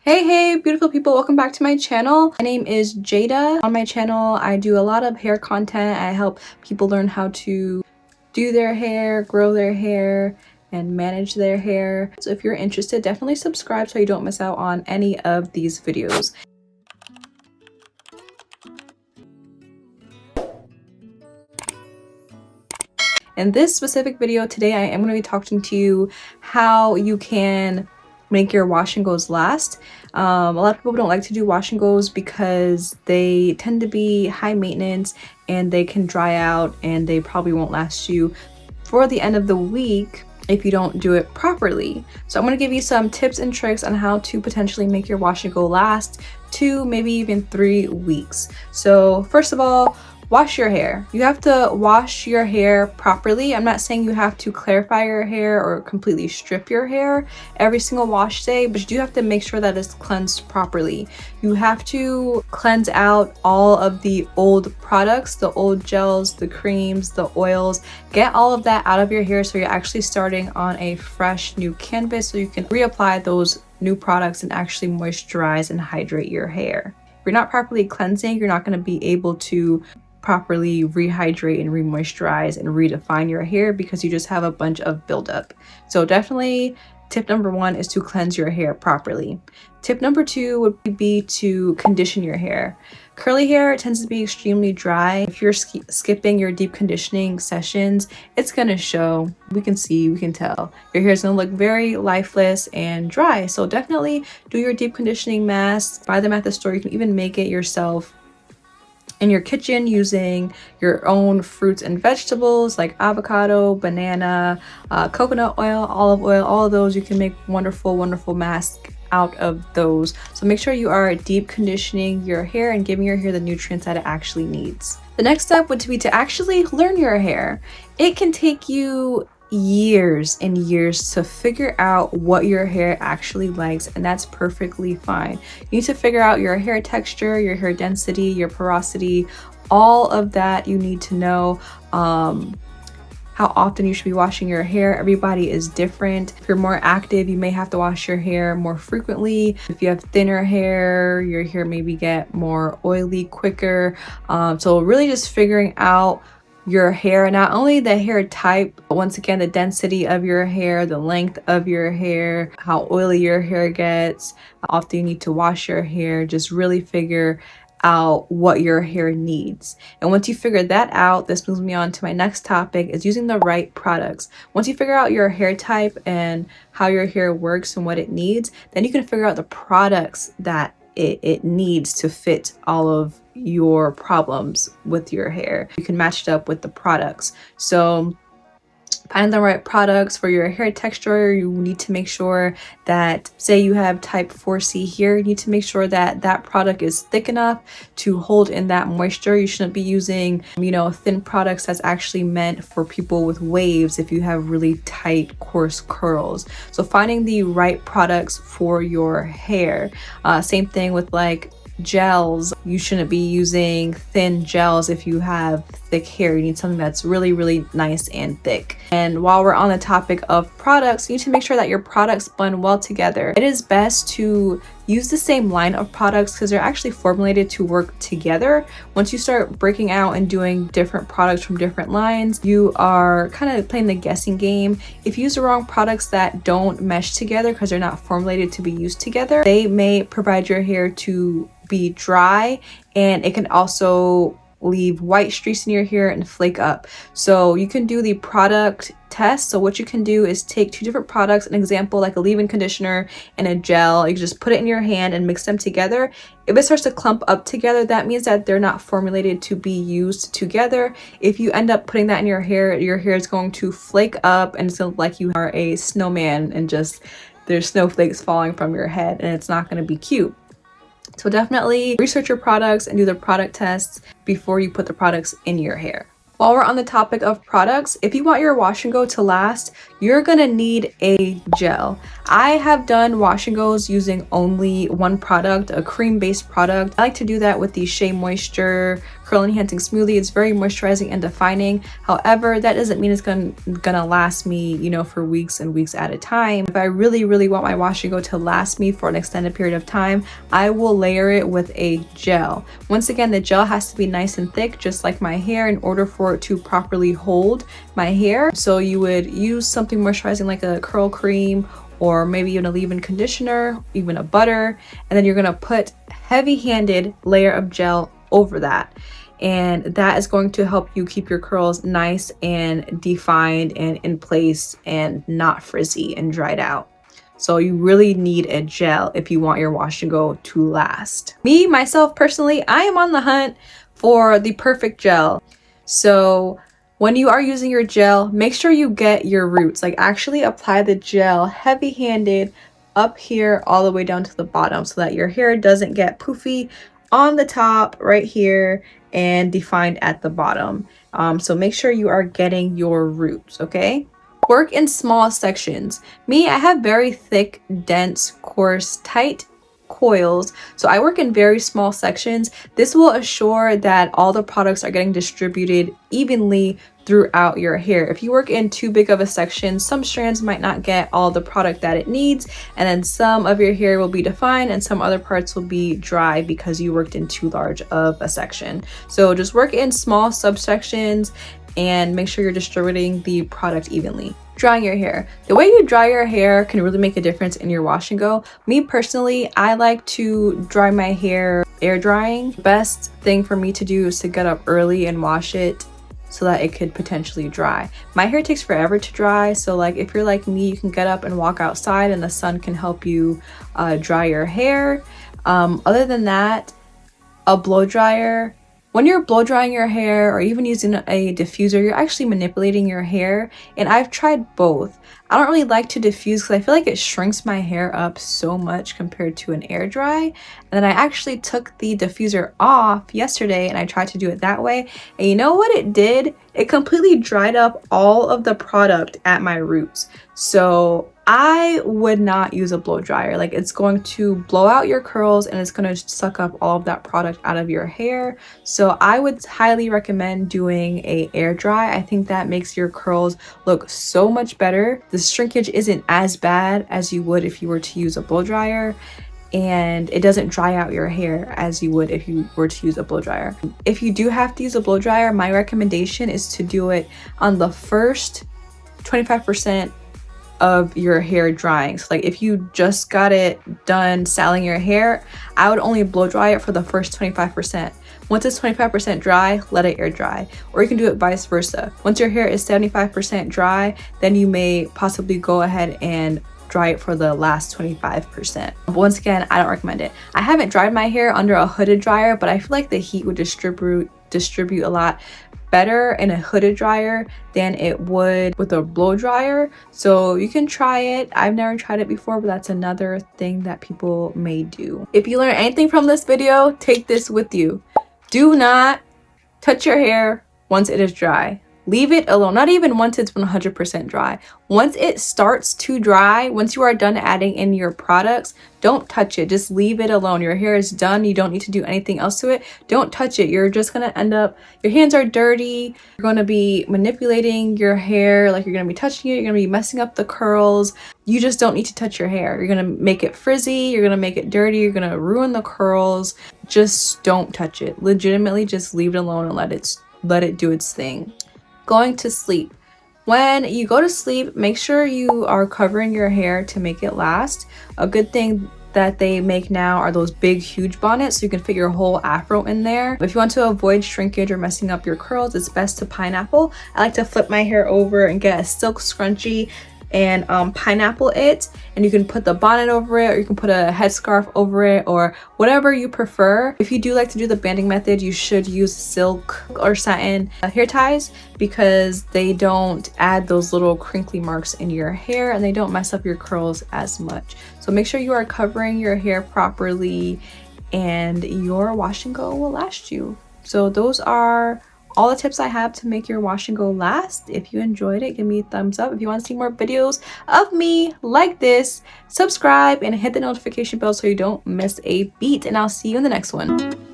Hey beautiful people, welcome back to my channel. My name is Jada. On my channel I do a lot of hair content. I help people learn how to do their hair, grow their hair, and manage their hair. So if you're interested, definitely subscribe so you don't miss out on any of these videos. In this specific video today, I am going to be talking to you how you can make your wash and goes last. A lot of people don't like to do wash and goes because they tend to be high maintenance and they can dry out and they probably won't last you for the end of the week if you don't do it properly. So I'm going to give you some tips and tricks on how to potentially make your wash and go last 2, maybe even 3 weeks. So first of all, wash your hair. You have to wash your hair properly. I'm not saying you have to clarify your hair or completely strip your hair every single wash day, but you do have to make sure that it's cleansed properly. You have to cleanse out all of the old products, the old gels, the creams, the oils. Get all of that out of your hair so you're actually starting on a fresh new canvas so you can reapply those new products and actually moisturize and hydrate your hair. If you're not properly cleansing, you're not going to be able to properly rehydrate and re-moisturize and redefine your hair because you just have a bunch of buildup. So definitely tip number 1 is to cleanse your hair properly. Tip number 2 would be to condition your hair. Curly hair tends to be extremely dry. If you're skipping your deep conditioning sessions, it's gonna show. We can see, we can tell. Your hair is gonna look very lifeless and dry. So definitely do your deep conditioning masks. Buy them at the store. You can even make it yourself in your kitchen using your own fruits and vegetables like avocado, banana, coconut oil, olive oil. All of those, you can make wonderful masks out of those. So make sure you are deep conditioning your hair and giving your hair the nutrients that it actually needs. The next step would be to actually learn your hair. It can take you years and years to figure out what your hair actually likes, and that's perfectly fine. You need to figure out your hair texture, your hair density, your porosity, all of that you need to know. How often you should be washing your hair. Everybody is different. If you're more active, you may have to wash your hair more frequently. If you have thinner hair, your hair maybe get more oily quicker. So really just figuring out your hair, not only the hair type, but once again, the density of your hair, the length of your hair, how oily your hair gets, how often you need to wash your hair. Just really figure out what your hair needs. And once you figure that out, this moves me on to my next topic, is using the right products. Once you figure out your hair type and how your hair works and what it needs, then you can figure out the products that it needs to fit all of your problems with your hair. You can match it up with the products. So find the right products for your hair texture. You need to make sure that, say you have type 4C here, you need to make sure that that product is thick enough to hold in that moisture. You shouldn't be using, thin products that's actually meant for people with waves if you have really tight, coarse curls. So finding the right products for your hair. Same thing with like gels. You shouldn't be using thin gels if you have thick hair. You need something that's really nice and thick. And while we're on the topic of products, you need to make sure that your products blend well together. It is best to use the same line of products because they're actually formulated to work together. Once you start breaking out and doing different products from different lines, you are kind of playing the guessing game. If you use the wrong products that don't mesh together because they're not formulated to be used together, they may provide your hair to be dry, and it can also leave white streaks in your hair and flake up. So you can do the product test. So what you can do is take 2 different products, an example like a leave-in conditioner and a gel. You can just put it in your hand and mix them together. If it starts to clump up together, that means that they're not formulated to be used together. If you end up putting that in your hair is going to flake up and it's going to look like you are a snowman and just there's snowflakes falling from your head, and it's not going to be cute. So definitely research your products and do the product tests before you put the products in your hair. While we're on the topic of products, if you want your wash and go to last, you're gonna need a gel. I have done wash and goes using only one product, a cream-based product. I like to do that with the Shea Moisture Curl Enhancing Smoothie. It's very moisturizing and defining. However, that doesn't mean it's gonna last me, you know, for weeks and weeks at a time. If I really want my wash and go to last me for an extended period of time, I will layer it with a gel. Once again, the gel has to be nice and thick, just like my hair, in order for it to properly hold my hair. So you would use something moisturizing like a curl cream, or maybe even a leave-in conditioner, even a butter, and then you're gonna put heavy-handed layer of gel over that. And that is going to help you keep your curls nice and defined and in place and not frizzy and dried out. So you really need a gel if you want your wash and go to last. Me, myself, personally, I am on the hunt for the perfect gel. So when you are using your gel, make sure you get your roots. Like, actually apply the gel heavy-handed up here all the way down to the bottom so that your hair doesn't get poofy on the top right here and defined at the bottom. So make sure you are getting your roots, okay? Work in small sections. Me, I have very thick, dense, coarse, tight coils, so I work in very small sections. This will assure that all the products are getting distributed evenly throughout your hair. If you work in too big of a section, some strands might not get all the product that it needs, and then some of your hair will be defined and some other parts will be dry because you worked in too large of a section. So just work in small subsections and make sure you're distributing the product evenly. Drying your hair. The way you dry your hair can really make a difference in your wash and go. Me personally, I like to dry my hair air drying. The best thing for me to do is to get up early and wash it so that it could potentially dry. My hair takes forever to dry, so like if you're like me, you can get up and walk outside and the sun can help you dry your hair. Other than that, a blow dryer. When you're blow drying your hair or even using a diffuser, you're actually manipulating your hair, and I've tried both. I don't really like to diffuse because I feel like it shrinks my hair up so much compared to an air dry. And then I actually took the diffuser off yesterday and I tried to do it that way. And you know what it did? It completely dried up all of the product at my roots. So I would not use a blow dryer. Like, it's going to blow out your curls and it's going to suck up all of that product out of your hair. So I would highly recommend doing a air dry. I think that makes your curls look so much better. The shrinkage isn't as bad as you would if you were to use a blow dryer, and it doesn't dry out your hair as you would if you were to use a blow dryer. If you do have to use a blow dryer, my recommendation is to do it on the first 25% of your hair drying. So like if you just got it done styling your hair, I would only blow dry it for the first 25%. Once it's 25% dry, let it air dry. Or you can do it vice versa. Once your hair is 75% dry, then you may possibly go ahead and dry it for the last 25%. But once again, I don't recommend it. I haven't dried my hair under a hooded dryer, but I feel like the heat would distribute a lot better in a hooded dryer than it would with a blow dryer. So you can try it. I've never tried it before, but that's another thing that people may do. If you learn anything from this video, take this with you. Do not touch your hair once it is dry. Leave it alone, not even once it's 100% dry. Once it starts to dry, once you are done adding in your products, don't touch it. Just leave it alone. Your hair is done. You don't need to do anything else to it. Don't touch it. You're just gonna end up, your hands are dirty. You're gonna be manipulating your hair, like you're gonna be touching it. You're gonna be messing up the curls. You just don't need to touch your hair. You're gonna make it frizzy. You're gonna make it dirty. You're gonna ruin the curls. Just don't touch it. Legitimately, just leave it alone and let it do its thing. Going to sleep. When you go to sleep, make sure you are covering your hair to make it last. A good thing that they make now are those big, huge bonnets, so you can fit your whole afro in there. If you want to avoid shrinkage or messing up your curls, it's best to pineapple. I like to flip my hair over and get a silk scrunchie and pineapple it, and you can put the bonnet over it, or you can put a headscarf over it, or whatever you prefer. If you do like to do the banding method, you should use silk or satin hair ties because they don't add those little crinkly marks in your hair and they don't mess up your curls as much. So make sure you are covering your hair properly and your wash and go will last you. So those are all the tips I have to make your wash and go last. If you enjoyed it, give me a thumbs up. If you want to see more videos of me like this, subscribe and hit the notification bell so you don't miss a beat, and I'll see you in the next one.